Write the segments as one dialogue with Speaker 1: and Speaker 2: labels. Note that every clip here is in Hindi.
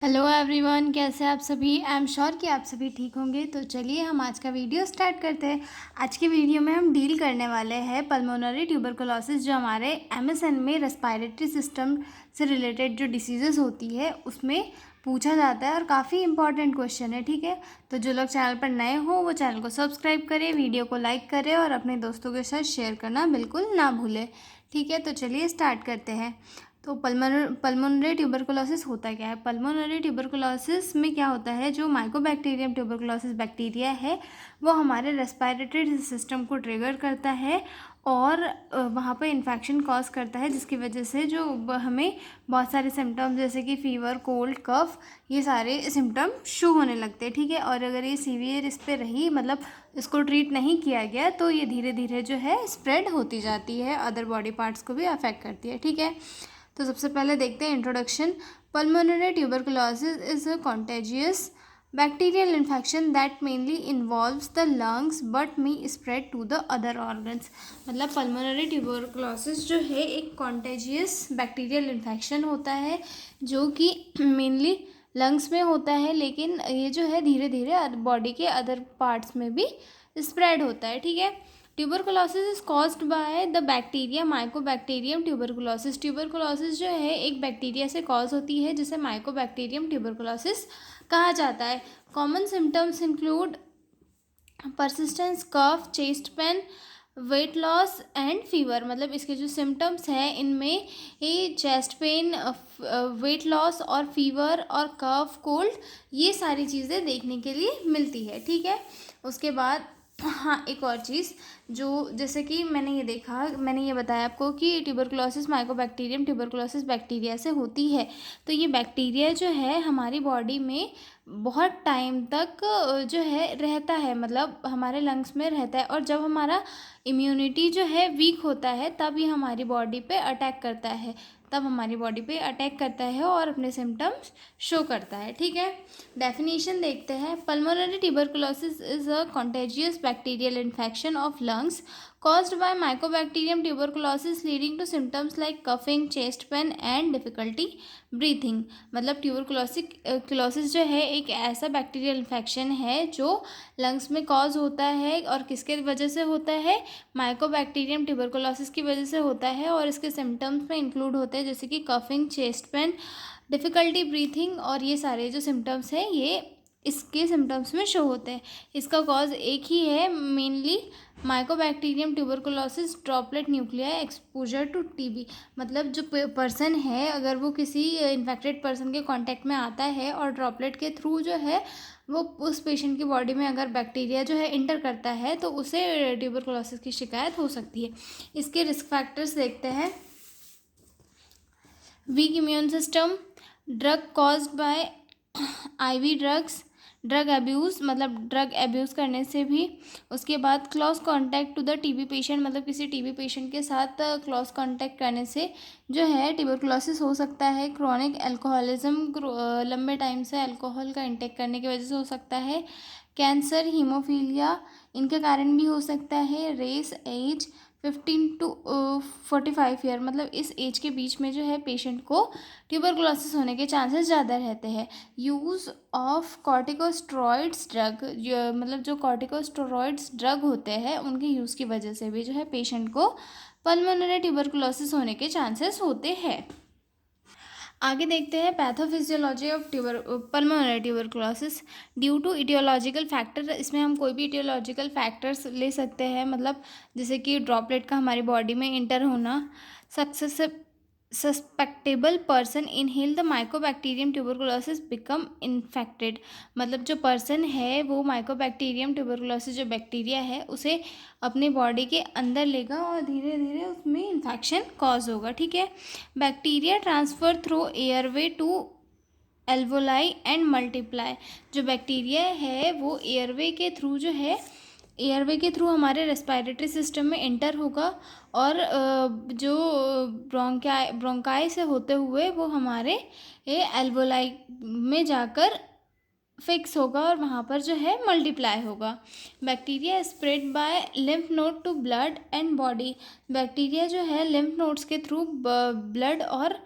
Speaker 1: हेलो एवरीवन, कैसे आप सभी। आई एम श्योर कि आप सभी ठीक होंगे। तो चलिए हम आज का वीडियो स्टार्ट करते हैं। आज के वीडियो में हम डील करने वाले हैं पल्मोनरी ट्यूबरकुलोसिस, जो हमारे एमएसएन में रेस्पिरेटरी सिस्टम से रिलेटेड जो डिसीजेस होती है उसमें पूछा जाता है और काफ़ी इंपॉर्टेंट क्वेश्चन है। ठीक है, तो जो लोग चैनल पर नए हो वो चैनल को सब्सक्राइब करें, वीडियो को लाइक करें और अपने दोस्तों के साथ शेयर करना बिल्कुल ना भूलें। ठीक है, तो चलिए स्टार्ट करते हैं। तो पल्मोनरी ट्यूबरकुलोसिस होता क्या है। पल्मोनरी ट्यूबरकुलोसिस में क्या होता है, जो माइकोबैक्टीरियम ट्यूबरकुलोसिस बैक्टीरिया है वो हमारे रेस्पिरेटरी सिस्टम को ट्रिगर करता है और वहाँ पर इन्फेक्शन कॉज करता है, जिसकी वजह से जो हमें बहुत सारे सिम्टम्स जैसे कि फीवर, कोल्ड, कफ, ये सारे सिम्टम शो होने लगते हैं। ठीक है, और अगर ये सीवियर इस पर रही, मतलब इसको ट्रीट नहीं किया गया, तो ये धीरे धीरे जो है स्प्रेड होती जाती है, अदर बॉडी पार्ट्स को भी अफेक्ट करती है। ठीक है, तो सबसे पहले देखते हैं introduction. Pulmonary tuberculosis is a contagious bacterial infection that mainly involves the lungs but may spread to the other organs. मतलब पल्मोनरी ट्यूबरकुलोसिस जो है एक कॉन्टेजियस बैक्टीरियल इन्फेक्शन होता है जो कि मेनली लंग्स में होता है, लेकिन ये जो है धीरे धीरे बॉडी के अदर पार्ट्स में भी स्प्रेड होता है। ठीक है, tuberculosis is caused by the bacteria Mycobacterium tuberculosis. Tuberculosis जो है एक बैक्टीरिया से कॉज होती है जिसे माइकोबैक्टीरियम ट्यूबरकुलोसिस कहा जाता है। Common symptoms include persistence cough, chest pain, weight loss and fever. मतलब इसके जो सिम्टम्स हैं इनमें ये चेस्ट पेन, वेट लॉस और फीवर और कफ, कोल्ड, ये सारी चीज़ें देखने के लिए मिलती है। ठीक है, उसके बाद हाँ, एक और चीज़ जो जैसे कि मैंने ये बताया आपको कि ट्यूबरकुलोसिस माइकोबैक्टीरियम ट्यूबरकुलोसिस बैक्टीरिया से होती है। तो ये बैक्टीरिया जो है हमारी बॉडी में बहुत टाइम तक जो है रहता है, मतलब हमारे लंग्स में रहता है, और जब हमारा इम्यूनिटी जो है वीक होता है तब ये हमारी बॉडी पे अटैक करता है, और अपने सिम्टम्स शो करता है। ठीक है, डेफिनेशन देखते हैं। Pulmonary tuberculosis is a contagious bacterial infection of lungs caused by mycobacterium tuberculosis leading to symptoms like coughing, chest pain and difficulty breathing। मतलब ट्यूबरकुलोसिस जो है एक ऐसा बैक्टीरियल इन्फेक्शन है जो लंग्स में कॉज होता है, और किसके वजह से होता है, माइकोबैक्टीरियम ट्यूबरकुलोसिस की वजह से होता है, और इसके सिम्टम्स में इंक्लूड होते हैं जैसे कि coughing, chest pain, difficulty breathing, और ये सारे जो सिम्टम्स हैं ये इसके सिम्टम्स में शो होते हैं। इसका कॉज एक ही है, mainly mycobacterium tuberculosis droplet nuclei exposure to TB. मतलब जो पर्सन है अगर वो किसी इन्फेक्टेड पर्सन के कांटेक्ट में आता है और ड्रॉपलेट के थ्रू जो है वो उस पेशेंट की बॉडी में अगर बैक्टीरिया जो है इंटर करता है तो उसे ट्यूबरकुलोसिस की शिकायत हो सकती है। इसके रिस्क फैक्टर्स देखते हैं। Weak immune system, drug caused by IV drugs, drug abuse, मतलब ड्रग अब्यूज़ करने से भी। उसके बाद close contact to the TB patient, मतलब किसी टीबी पेशेंट के साथ क्लोज कांटेक्ट करने से जो है ट्यूबरकुलोसिस हो सकता है। क्रॉनिक अल्कोहलिज्म, लंबे टाइम से अल्कोहल का इंटेक करने की वजह से हो सकता है। कैंसर, हीमोफीलिया, इनके कारण भी हो सकता है। रेस, एज 15 टू 45 ईयर, मतलब इस एज के बीच में जो है पेशेंट को ट्यूबरकुलोसिस होने के चांसेस ज़्यादा रहते हैं। यूज़ ऑफ कॉर्टिकोस्टेरॉइड्स ड्रग, मतलब जो कॉर्टिकोस्टेरॉइड्स ड्रग होते हैं उनके यूज़ की वजह से भी जो है पेशेंट को पल्मोनरी ट्यूबरकुलोसिस होने के चांसेस होते हैं। आगे देखते हैं pathophysiology of pulmonary tuberculosis due to etiological factor. इसमें हम कोई भी इटियोलॉजिकल फैक्टर्स ले सकते हैं, मतलब जैसे कि ड्रॉपलेट का हमारी बॉडी में इंटर होना, success susceptible person inhale the mycobacterium tuberculosis become infected. मतलब जो पर्सन है वो माइकोबैक्टीरियम ट्यूबरकुलोसिस जो बैक्टीरिया है उसे अपने बॉडी के अंदर लेगा और धीरे धीरे उसमें इन्फेक्शन कॉज होगा। ठीक है, bacteria transfer through airway to alveoli and multiply. जो बैक्टीरिया है वो एयरवे के थ्रू हमारे रेस्पिरेटरी सिस्टम में एंटर होगा, और जो ब्रोंकाई से होते हुए वो हमारे एल्वोलाई में जाकर फिक्स होगा और वहाँ पर जो है मल्टीप्लाई होगा। Bacteria spread by lymph node to blood and body. Bacteria जो है लिम्फ नोड्स के थ्रू ब्लड और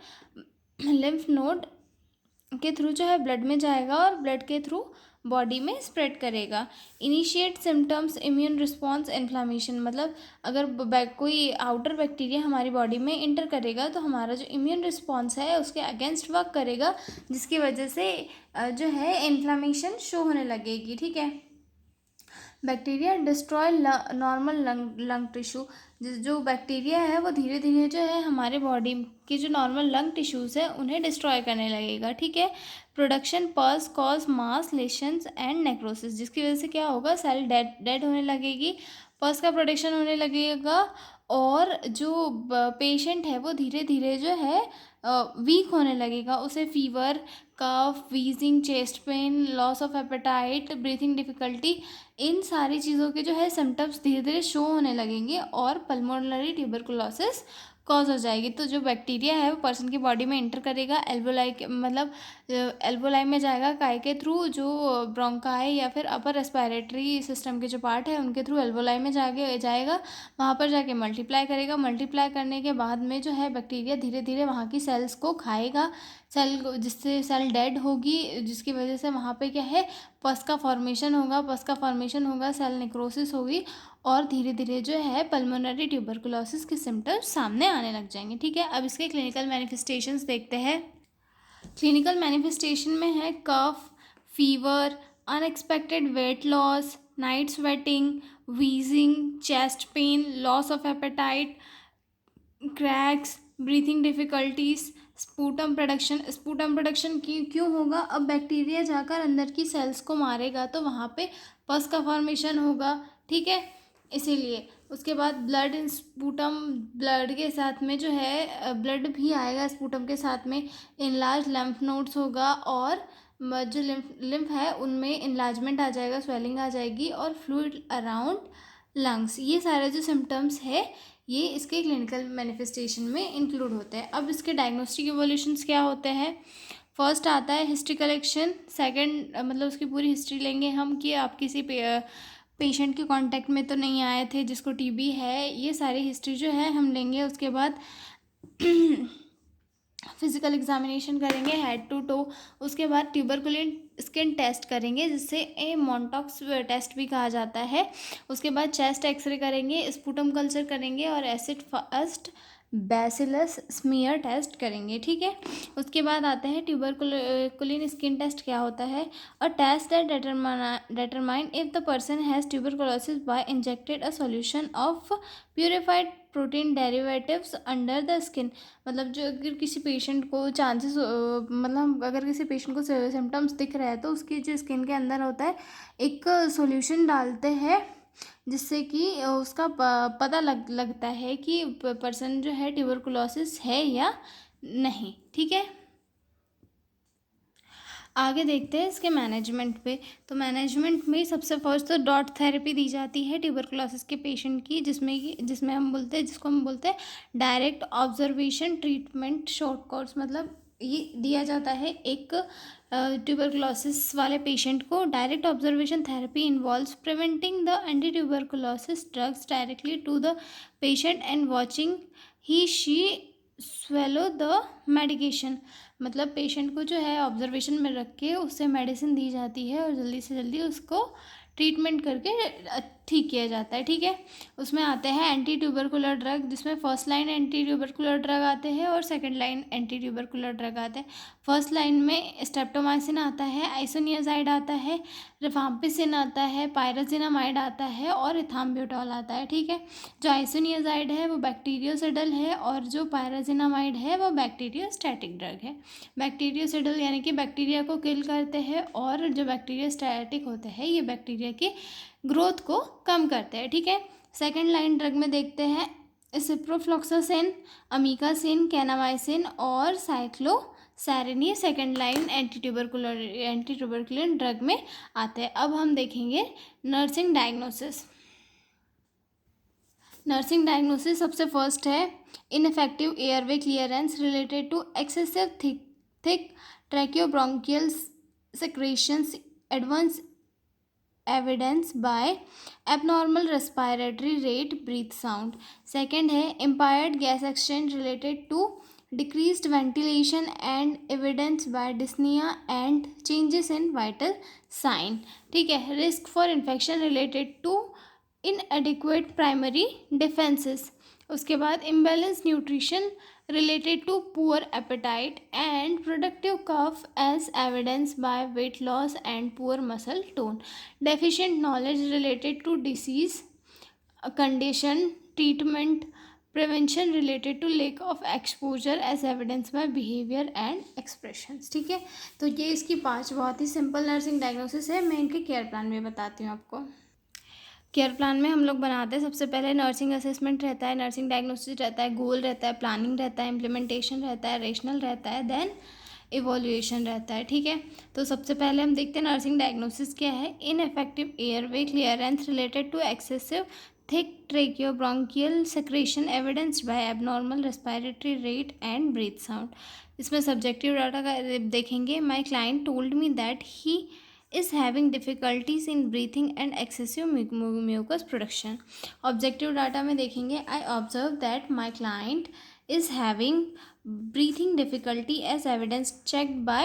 Speaker 1: लिम्फ नोड के थ्रू जो है ब्लड में जाएगा और ब्लड के थ्रू बॉडी में स्प्रेड करेगा। Initiate symptoms immune response inflammation, मतलब अगर कोई आउटर बैक्टीरिया हमारी बॉडी में इंटर करेगा तो हमारा जो इम्यून रिस्पॉन्स है उसके अगेंस्ट वर्क करेगा, जिसकी वजह से जो है इन्फ्लामेशन शो होने लगेगी। ठीक है। Bacteria destroy normal lung tissue, जो बैक्टीरिया है वो धीरे धीरे जो है हमारे बॉडी की जो नॉर्मल लंग टिश्यूज़ है उन्हें डिस्ट्रॉय करने लगेगा। ठीक है। प्रोडक्शन पस cause mass lesions and necrosis, जिसकी वजह से क्या होगा, सेल डेड होने लगेगी, पस का प्रोडक्शन होने लगेगा और जो पेशेंट है वो धीरे धीरे जो है वीक होने लगेगा, उसे fever, cough, wheezing, chest pain, loss of appetite, breathing difficulty, इन सारी चीज़ों के जो है सिम्टम्स धीरे धीरे शो होने लगेंगे और पल्मोनरी ट्यूबरकुलोसिस कॉज हो जाएगी। तो जो बैक्टीरिया है वो पर्सन की बॉडी में इंटर करेगा, एल्वोलाई के मतलब एल्वोलाई में जाएगा काय के थ्रू, जो ब्रोंकाई या फिर अपर रेस्पिरेटरी सिस्टम के जो पार्ट है उनके थ्रू एल्वोलाई में जाएगा, वहाँ पर जाके मल्टीप्लाई करेगा। मल्टीप्लाई करने के बाद में जो है बैक्टीरिया धीरे धीरे वहाँ की सेल्स को खाएगा, जिससे सेल डेड होगी, जिसकी वजह से वहाँ पे क्या है, पस का फॉर्मेशन होगा, सेल नेक्रोसिस होगी और धीरे धीरे जो है पल्मोनरी ट्यूबरकुलोसिस के सिम्टम्स सामने आने लग जाएंगे। ठीक है। अब इसके क्लिनिकल मैनिफेस्टेशंस देखते हैं। क्लिनिकल मैनिफेस्टेशन में है cough, fever, unexpected weight loss, night sweating, wheezing, chest pain, loss of appetite, crackles, breathing difficulties, sputum production की क्यों होगा, अब बैक्टीरिया जाकर अंदर की सेल्स को मारेगा तो वहाँ पे पस का फॉर्मेशन होगा। ठीक है, इसीलिए उसके बाद ब्लड स्पूटम, ब्लड के साथ में जो है ब्लड भी आएगा स्पूटम के साथ में, इनलार्ज लिम्फ नोड्स होगा और जो लिम्फ है उनमें इनलार्जमेंट आ जाएगा, स्वेलिंग आ जाएगी और फ्लूइड अराउंड लंग्स। ये सारे जो सिम्टम्स है ये इसके क्लिनिकल मैनिफेस्टेशन में इंक्लूड होते हैं। अब इसके डायग्नोस्टिक इवोल्यूशंस क्या होते हैं। फर्स्ट आता है हिस्ट्री कलेक्शन। सेकंड मतलब उसकी पूरी हिस्ट्री लेंगे हम कि आप किसी पेशेंट के कांटेक्ट में तो नहीं आए थे जिसको टीबी है, ये सारी हिस्ट्री जो है हम लेंगे। उसके बाद फिजिकल एग्जामिनेशन करेंगे हेड टू टो। उसके बाद ट्यूबरकुलिन स्किन टेस्ट करेंगे जिससे मॉन्टॉक्स टेस्ट भी कहा जाता है। उसके बाद चेस्ट एक्सरे करेंगे, स्पूटम कल्चर करेंगे और acid first bacillus smear test करेंगे। ठीक है। उसके बाद आते हैं ट्यूबरकुलिन स्किन टेस्ट क्या होता है। A test that determine if the person has tuberculosis by injected a solution of purified protein derivatives under the skin, मतलब जो अगर किसी पेशेंट को चांसेस मतलब अगर किसी पेशेंट को सिम्टम्स दिख रहा है तो उसकी जो स्किन के अंदर होता है एक सॉल्यूशन डालते हैं जिससे कि उसका पता लगता है कि पर्सन जो है ट्यूबरकुलोसिस है या नहीं। ठीक है। आगे देखते हैं इसके मैनेजमेंट पे। तो मैनेजमेंट में सबसे फर्स्ट तो डॉट थेरेपी दी जाती है ट्यूबरकुलोसिस के पेशेंट की, जिसमें हम बोलते हैं, जिसको हम बोलते हैं direct observation treatment short course, मतलब ये दिया जाता है एक ट्यूबरकुलोसिस वाले पेशेंट को। Direct observation therapy involves preventing the anti tuberculosis drugs directly to the patient and watching he she swallow the medication, मतलब पेशेंट को जो है ऑब्जर्वेशन में रख के उससे मेडिसिन दी जाती है और जल्दी से जल्दी उसको ट्रीटमेंट करके ठीक किया जाता है। ठीक है। उसमें आते हैं एंटी ट्यूबरकुलर ड्रग, जिसमें first line anti tubercular drug आते हैं और second line anti tubercular drug आते हैं। फर्स्ट लाइन में स्ट्रेप्टोमाइसिन आता है, आइसोनियाजाइड आता है, रिफाम्पिसिन आता है, पायराजिनामाइड आता है और इथाम्ब्यूटॉल आता है। ठीक है। जो आइसोनियाजाइड है वो बैक्टीरियोसिडल है और जो पायराजिनामाइड है वो बैक्टीरियोस्टैटिक ड्रग है। बैक्टीरियोसिडल यानी कि बैक्टीरिया को किल करते हैं और जो बैक्टीरियोस्टैटिक होते हैं ये बैक्टीरिया की ग्रोथ को कम करते हैं। ठीक है। सेकेंड लाइन ड्रग में देखते हैं सिप्रोफ्लॉक्सासिन, अमीकासिन, कैनामाइसिन और साइक्लोसैरिन, ये second line anti tuberculin drug में आते हैं। अब हम देखेंगे नर्सिंग डायग्नोसिस। नर्सिंग डायग्नोसिस सबसे फर्स्ट है infective airway clearance related to excessive thick tracheobronchial secretions, advance evidence by abnormal respiratory rate breath sound. Second है impaired gas exchange related to decreased ventilation and evidence by dyspnea and changes in vital sign. ठीक है, risk for infection related to inadequate primary defenses. उसके बाद imbalance nutrition related to poor appetite and productive cough as evidenced by weight loss and poor muscle tone. Deficient knowledge related to disease condition, treatment, prevention related to lack of exposure as evidence by behavior and expressions. ठीक है, तो ये इसकी 5 बहुत ही सिंपल नर्सिंग डायग्नोसिस है. मैं इनके केयर प्लान में बताती हूँ आपको. केयर प्लान में हम लोग बनाते हैं, सबसे पहले नर्सिंग असेसमेंट रहता है, नर्सिंग डायग्नोसिस रहता है, गोल रहता है, प्लानिंग रहता है, इम्प्लीमेंटेशन रहता है, रेशनल रहता है, देन इवोल्यूशन रहता है. ठीक है, तो सबसे पहले हम देखते हैं नर्सिंग डायग्नोसिस क्या है. Infective airway clearance related to excessive thick tracheobronchial secretion evidenced by abnormal respiratory rate and breath sound. इसमें सब्जेक्टिव डाटा का देखेंगे. My client told me that he is having difficulties in breathing and excessive mucus production. Objective data में देखेंगे. I observed that my client is having breathing difficulty as evidence checked by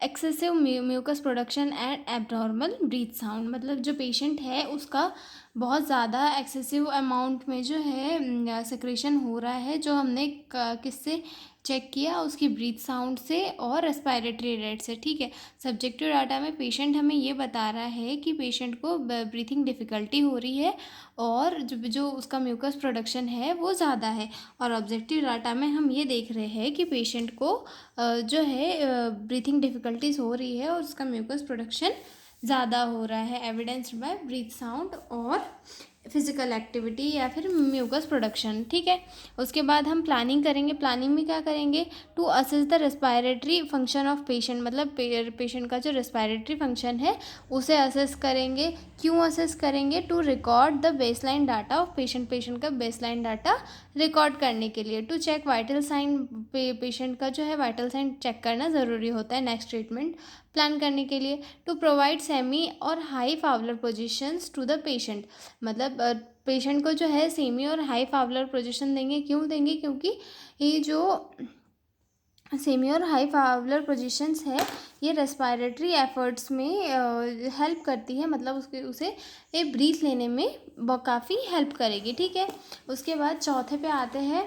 Speaker 1: excessive mucus production and abnormal breath sound. मतलब जो पेशेंट है उसका बहुत ज़्यादा एक्सेसिव अमाउंट में जो है सिक्रेशन हो रहा है, जो हमने किससे चेक किया, उसकी ब्रीथ साउंड से और रेस्पायरेटरी रेट से. ठीक है, सब्जेक्टिव डाटा में पेशेंट हमें ये बता रहा है कि पेशेंट को ब्रीथिंग डिफ़िकल्टी हो रही है और जो उसका म्यूकस प्रोडक्शन है वो ज़्यादा है. और ऑब्जेक्टिव डाटा में हम ये देख रहे हैं कि पेशेंट को जो है ब्रीथिंग डिफ़िकल्टीज हो रही है और उसका म्यूकस प्रोडक्शन ज़्यादा हो रहा है, एविडेंस्ड बाय ब्रीथ साउंड और फिजिकल एक्टिविटी या फिर म्यूकस प्रोडक्शन. ठीक है, उसके बाद हम प्लानिंग करेंगे. प्लानिंग में क्या करेंगे, to assess the respiratory function of patient. मतलब पेशेंट का जो रेस्पायरेटरी फंक्शन है उसे असेस करेंगे. क्यों असेस करेंगे, to record the baseline data of patient का बेसलाइन डाटा रिकॉर्ड करने के लिए. To check vital sign, patient का जो है वाइटल साइन चेक करना ज़रूरी होता है नेक्स्ट ट्रीटमेंट प्लान करने के लिए. टू प्रोवाइड सेमी और high Fowler positions to the patient. मतलब पेशेंट को जो है सेमी और हाई फावलर पोजीशन देंगे. क्यों देंगे, क्योंकि ये जो सेमी और हाई फावलर पोजीशंस है ये रेस्पायरेटरी एफर्ट्स में हेल्प करती है. मतलब उसे ये ब्रीथ लेने में काफ़ी हेल्प करेगी. ठीक है, उसके बाद चौथे पे आते हैं,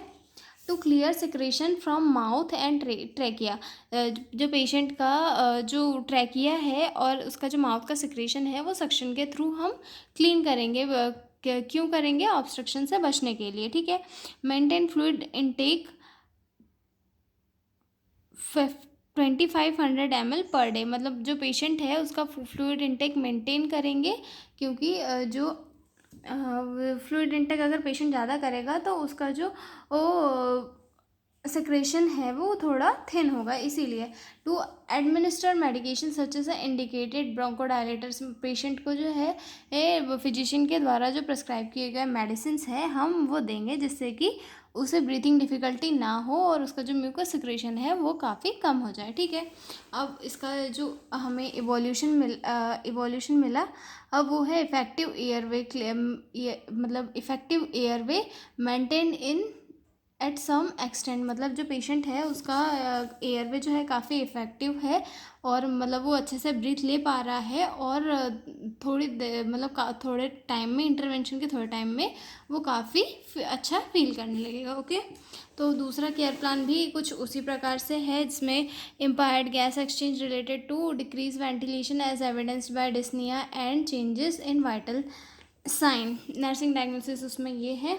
Speaker 1: to clear secretion from mouth and trachea. जो पेशेंट का जो ट्रैकिया है और उसका जो माउथ का सिक्रेशन है वो सक्शन के थ्रू हम क्लीन करेंगे. क्यों करेंगे, ऑब्स्ट्रक्शन से बचने के लिए. ठीक है, maintain fluid intake 2500 ml per day. मतलब जो पेशेंट है उसका फ्लूइड इनटेक मेंटेन करेंगे, क्योंकि जो फ्लूइड इनटेक अगर पेशेंट ज़्यादा करेगा तो उसका जो सिक्रेशन है वो थोड़ा थिन होगा, इसीलिए. To administer medication such as indicated bronchodilators. Patient को जो है फिजिशियन के द्वारा जो प्रिस्क्राइब किए गए मेडिसिन है हम वो देंगे, जिससे कि उसे ब्रीथिंग डिफ़िकल्टी ना हो और उसका जो म्यूकस सिक्रेशन है वो काफ़ी कम हो जाए. ठीक है, अब इसका जो हमें इवोल्यूशन मिला अब वो है इफ़ेक्टिव एयरवे. मतलब effective airway maintain in at some extent. मतलब जो पेशेंट है उसका एयरवे जो है काफ़ी इफ़ेक्टिव है और मतलब वो अच्छे से ब्रीथ ले पा रहा है और थोड़े टाइम में, इंटरवेंशन के थोड़े टाइम में वो काफ़ी अच्छा फील करने लगेगा. ओके, तो दूसरा केयर प्लान भी कुछ उसी प्रकार से है, जिसमें impaired gas exchange related to decrease ventilation as evidenced by dyspnea and changes in vital sign. Nursing diagnosis उसमें ये है.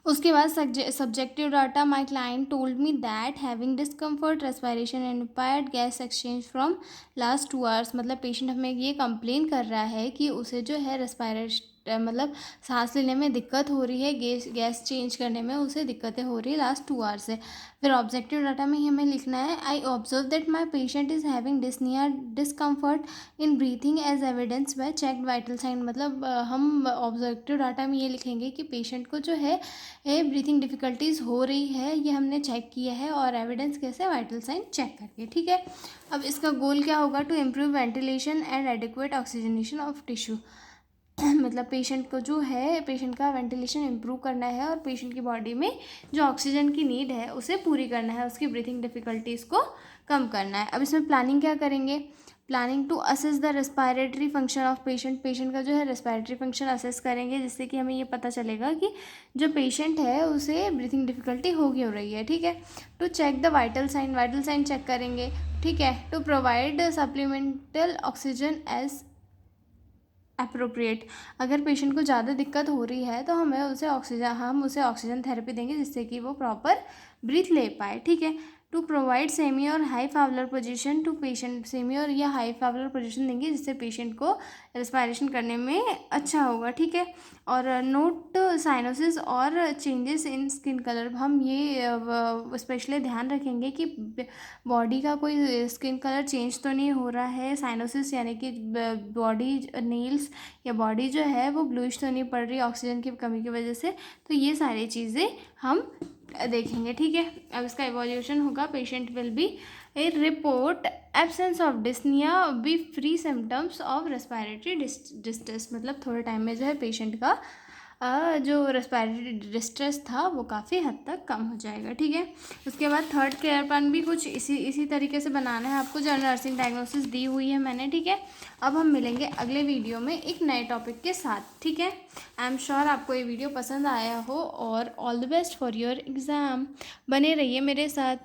Speaker 1: उसके बाद subjective data, my client told me that having discomfort respiration and impaired gas exchange from last 2 hours. मतलब पेशेंट हमें ये कंप्लेन कर रहा है कि उसे जो है रेस्पायरेशन मतलब सांस लेने में दिक्कत हो रही है, गैस चेंज करने में उसे दिक्कतें हो रही है लास्ट 2 hours से. फिर ऑब्जेक्टिव डाटा में ही हमें लिखना है, I observe that my patient is having dyspnea discomfort in breathing as evidence by checked vital sign. मतलब हम ऑब्जेक्टिव डाटा में ये लिखेंगे कि पेशेंट को जो है ब्रीथिंग डिफ़िकल्टीज़ हो रही है, ये हमने चेक किया है और एविडेंस कैसे, वाइटल साइन चेक करके. ठीक है, अब इसका गोल क्या होगा, to improve ventilation and adequate oxygenation of tissue. मतलब पेशेंट को जो है, पेशेंट का वेंटिलेशन इम्प्रूव करना है और पेशेंट की बॉडी में जो ऑक्सीजन की नीड है उसे पूरी करना है, उसकी ब्रीथिंग डिफ़िकल्टीज़ को कम करना है। अब इसमें प्लानिंग क्या करेंगे? Planning to assess the respiratory function of patient, patient का जो है रेस्पिरेटरी फंक्शन असेस करेंगे, जिससे कि हमें ये पता चलेगा कि जो पेशेंट है उसे ब्रीथिंग डिफ़िकल्टी हो क्यों रही है, ठीक है। To check the vital sign check करेंगे, ठीक है। To provide supplemental oxygen as appropriate, अगर पेशेंट को ज़्यादा दिक्कत हो रही है तो हम उसे ऑक्सीजन थेरेपी देंगे, जिससे कि वो प्रॉपर ब्रीथ ले पाए, ठीक है। टू प्रोवाइड सेमी और high Fowler position to patient, semi और या हाई फावलर पोजीशन देंगे, जिससे पेशेंट को रेस्पिरेशन करने में अच्छा होगा, ठीक है। और नोट साइनोसिस और चेंजेस इन स्किन कलर, हम ये स्पेशली ध्यान रखेंगे कि बॉडी का कोई स्किन कलर चेंज तो नहीं हो रहा है, साइनोसिस यानी कि बॉडी नेल्स या बॉडी जो है वो ब्लूइश तो नहीं पड़ रही ऑक्सीजन की कमी की वजह से। तो ये सारी चीज़ें हम देखेंगे, ठीक है। अब इसका इवोल्यूशन होगा, patient will be a report absence of dyspnea be free symptoms of respiratory distress, मतलब थोड़े टाइम में जो है पेशेंट का जो रेस्पिरेटरी डिस्ट्रेस था वो काफ़ी हद तक कम हो जाएगा, ठीक है। उसके बाद थर्ड केयर प्लान भी कुछ इसी तरीके से बनाना है आपको, जो नर्सिंग डायग्नोसिस दी हुई है मैंने, ठीक है। अब हम मिलेंगे अगले वीडियो में एक नए टॉपिक के साथ, ठीक है। आई एम श्योर आपको ये वीडियो पसंद आया हो, और all the best for your exam. बने रहिए मेरे साथ।